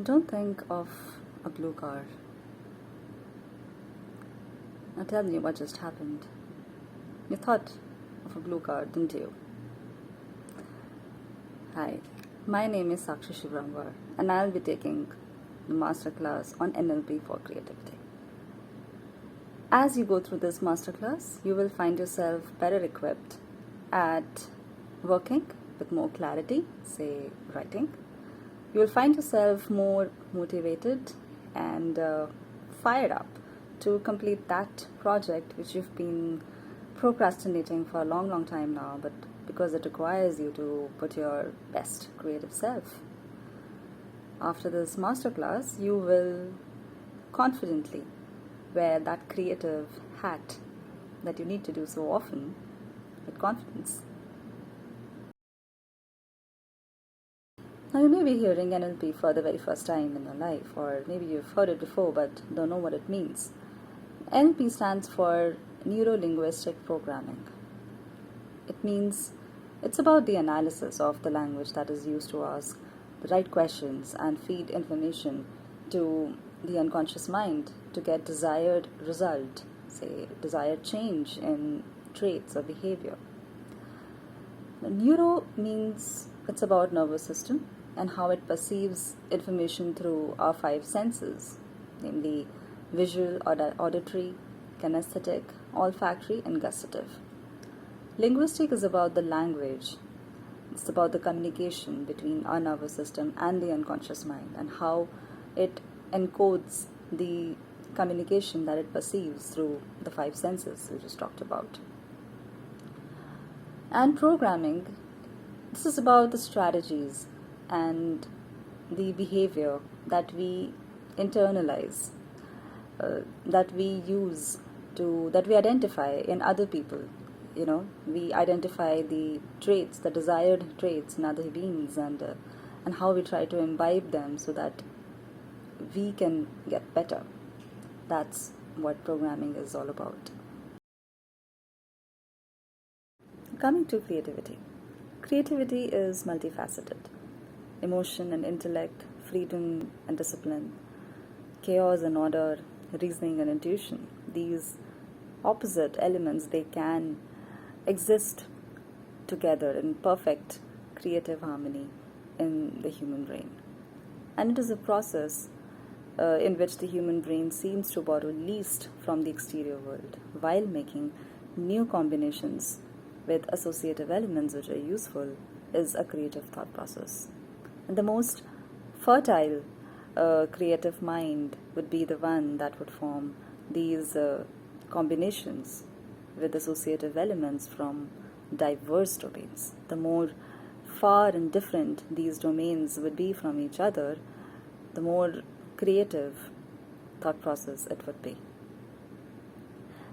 Don't think of a blue car. Now tell me what just happened. You thought of a blue car, didn't you? Hi, my name is Sakshi Shioramwar, and I'll be taking the masterclass on NLP for creativity. As you go through this masterclass, you will find yourself better equipped at working with more clarity, say writing. You will find yourself more motivated and fired up to complete that project which you've been procrastinating for a long time now, but because it requires you to put your best creative self. After this masterclass, you will confidently wear that creative hat that you need to do so often with confidence. Now, you may be hearing NLP for the very first time in your life, or maybe you've heard it before but don't know what it means. NLP stands for Neuro Linguistic Programming. It means it's about the analysis of the language that is used to ask the right questions and feed information to the unconscious mind to get desired result, say desired change in traits or behavior. Neuro means it's about nervous system and how it perceives information through our five senses, namely visual, auditory, kinesthetic, olfactory, and gustative. Linguistic is about the language. It's about the communication between our nervous system and the unconscious mind and how it encodes the communication that it perceives through the five senses we just talked about. And programming, this is about the strategies and the behavior that we internalize, that we use that we identify in other people. We identify the traits, the desired traits in other beings, and how we try to imbibe them so that we can get better. That's what programming is all about. Coming to creativity. Creativity is multifaceted. Emotion and intellect, freedom and discipline, chaos and order, reasoning and intuition. These opposite elements, they can exist together in perfect creative harmony in the human brain. And it is a process in which the human brain seems to borrow least from the exterior world while making new combinations with associative elements which are useful is a creative thought process. And the most fertile creative mind would be the one that would form these combinations with associative elements from diverse domains. The more far and different these domains would be from each other, the more creative thought process it would be.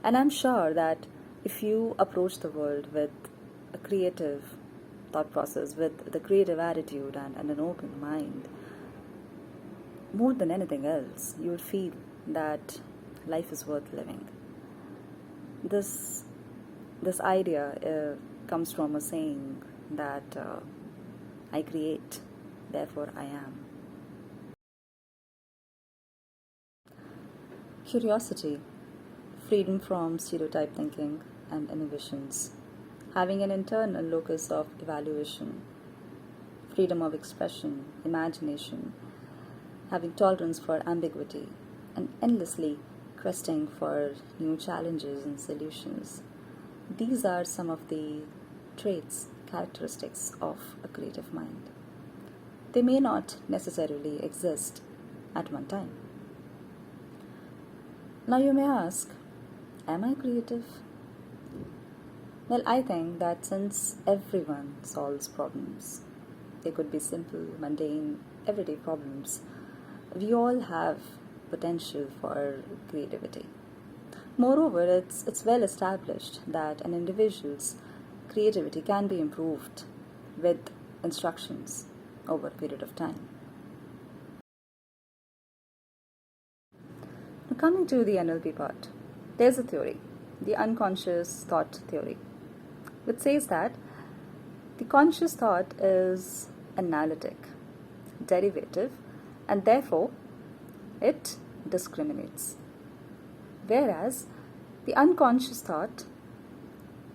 And I'm sure that if you approach the world with a creative thought process, with the creative attitude and an open mind, more than anything else, you would feel that life is worth living. This idea comes from a saying that I create, therefore I am. Curiosity, freedom from stereotype thinking and inhibitions, having an internal locus of evaluation, freedom of expression, imagination, having tolerance for ambiguity, and endlessly questing for new challenges and solutions. These are some of the traits, characteristics of a creative mind. They may not necessarily exist at one time. Now you may ask, am I creative? Well, I think that since everyone solves problems, they could be simple, mundane, everyday problems, we all have potential for creativity. Moreover, it's well established that an individual's creativity can be improved with instructions over a period of time. Now, coming to the NLP part, there's a theory, the unconscious thought theory, which says that the conscious thought is analytic, derivative, and therefore it discriminates. Whereas the unconscious thought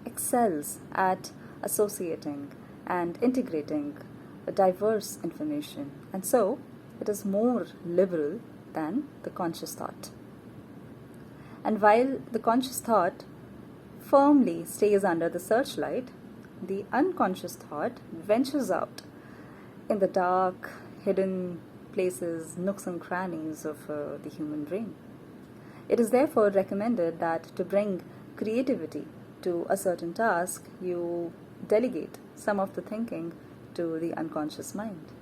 excels at associating and integrating a diverse information, and so it is more liberal than the conscious thought. And while the conscious thought firmly stays under the searchlight, the unconscious thought ventures out in the dark, hidden places, nooks and crannies of the human brain. It is therefore recommended that to bring creativity to a certain task, you delegate some of the thinking to the unconscious mind.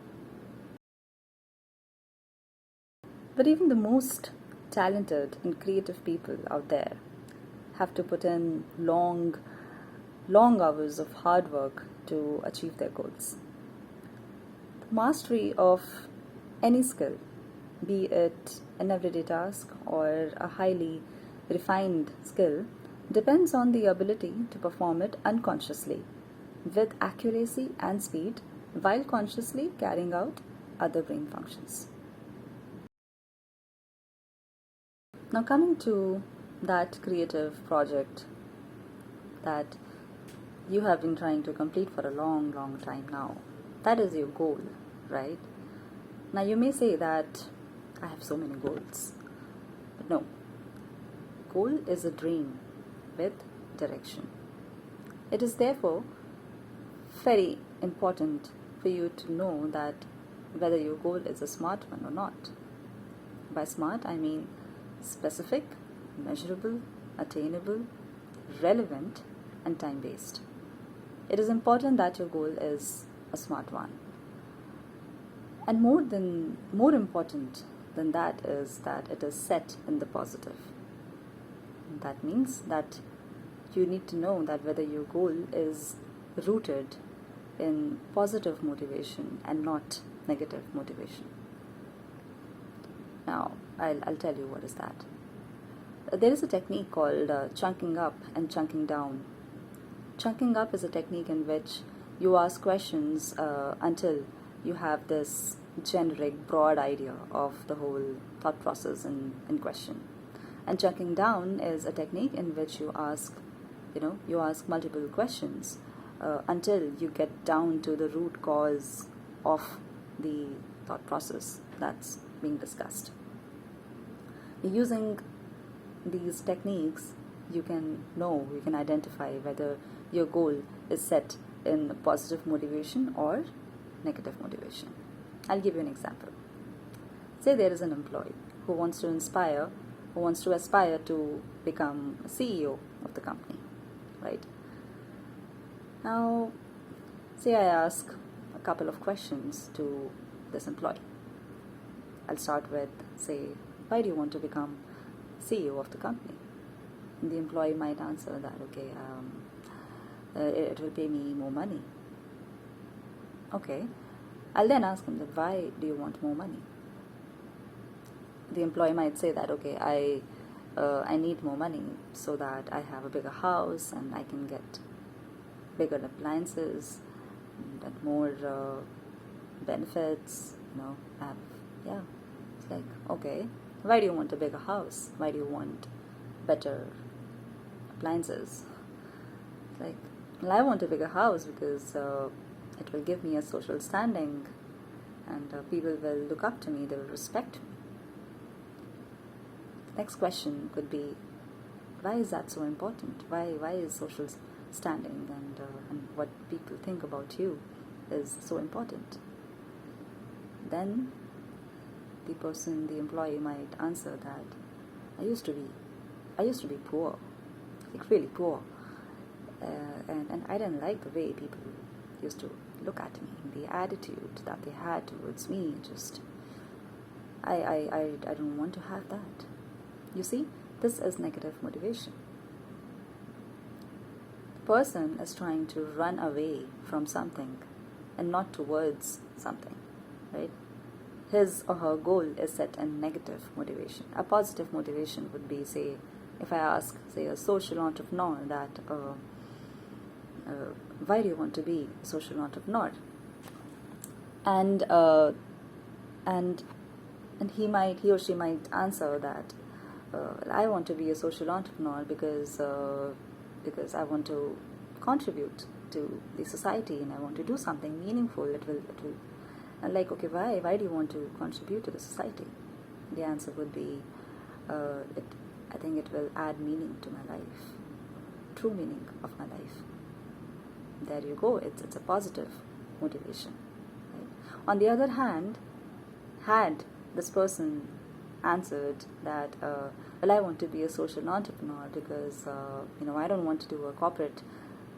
But even the most talented and creative people out there have to put in long hours of hard work to achieve their goals. The mastery of any skill, be it an everyday task or a highly refined skill, depends on the ability to perform it unconsciously, with accuracy and speed, while consciously carrying out other brain functions. Now, coming to that creative project that you have been trying to complete for a long time now, that is your goal, right? Now, you may say that I have so many goals, but no. Goal is a dream with direction. It is therefore very important for you to know that whether your goal is a smart one or not. By smart, I mean specific, measurable, attainable, relevant, and time-based. It is important that your goal is a smart one. And more important than that is that it is set in the positive. That means that you need to know that whether your goal is rooted in positive motivation and not negative motivation. Now, I'll tell you what is that. There is a technique called chunking up and chunking down. Chunking up is a technique in which you ask questions until you have this generic, broad idea of the whole thought process in question. And chunking down is a technique in which you ask multiple questions until you get down to the root cause of the thought process that's being discussed. Using these techniques, you can identify whether your goal is set in positive motivation or negative motivation. I'll give you an example. Say there is an employee who wants to aspire to become a CEO of the company, right? Now, say I ask a couple of questions to this employee. I'll start with, say, why do you want to become CEO of the company? And the employee might answer that, okay, it will pay me more money. Okay. I'll then ask him that, why do you want more money? The employee might say that, okay, I need more money so that I have a bigger house and I can get bigger appliances and more benefits, It's like, okay, why do you want a bigger house? Why do you want better appliances? It's like, well, I want a bigger house because it will give me a social standing and people will look up to me, they will respect me. The next question could be, why is that so important? Why is social standing and what people think about you is so important? Then the employee might answer that, I used to be poor, like really poor, and I didn't like the way people used to look at me, the attitude that they had towards me. Just I don't want to have that. You see, this is negative motivation. The person is trying to run away from something and not towards something, right? His or her goal is set in negative motivation. A positive motivation would be, say, if I ask, say, a social entrepreneur that, why do you want to be a social entrepreneur? And And he or she might answer that I want to be a social entrepreneur because I want to contribute to the society and I want to do something meaningful. It will. And like, okay, why do you want to contribute to the society? The answer would be, I think it will add meaning to my life, true meaning of my life. There you go. It's a positive motivation. Right? On the other hand, had this person answered that, well, I want to be a social entrepreneur because I don't want to do a corporate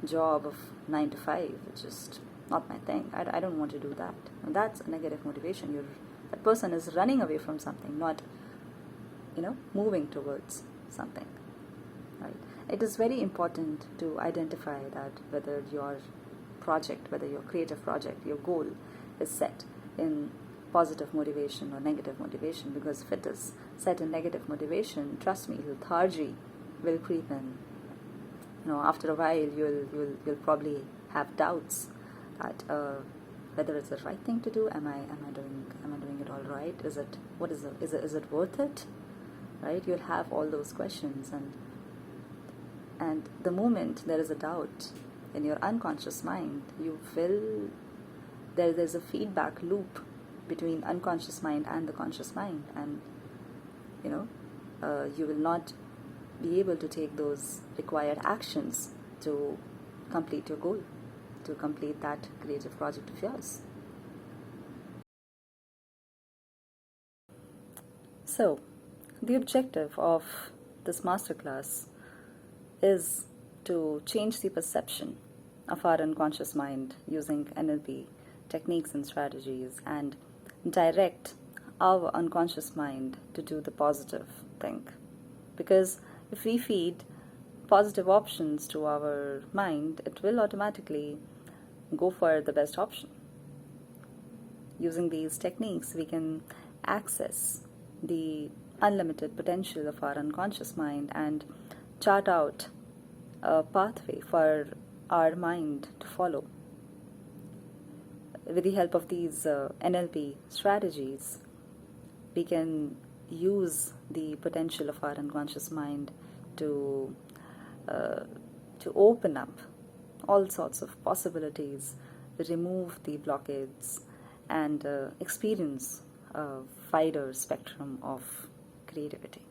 job of 9 to 5. It's just not my thing. I don't want to do that. And that's a negative motivation. That person is running away from something, not moving towards something. Right? It is very important to identify that whether your creative project, your goal is set in positive motivation or negative motivation, because if it is set in negative motivation, trust me, lethargy will creep in. After a while you'll probably have doubts that whether it's the right thing to do. Am I doing it all right? Is it worth it? Right? You'll have all those questions, and the moment there is a doubt in your unconscious mind, there's a feedback loop between unconscious mind and the conscious mind, and you will not be able to take those required actions to complete your goal, to complete that creative project of yours. So, the objective of this masterclass is to change the perception of our unconscious mind using NLP techniques and strategies, and direct our unconscious mind to do the positive thing. Because if we feed positive options to our mind, it will automatically go for the best option. Using these techniques, we can access the unlimited potential of our unconscious mind and chart out a pathway for our mind to follow. With the help of these NLP strategies, we can use the potential of our unconscious mind to open up all sorts of possibilities, remove the blockades, and experience a wider spectrum of creativity.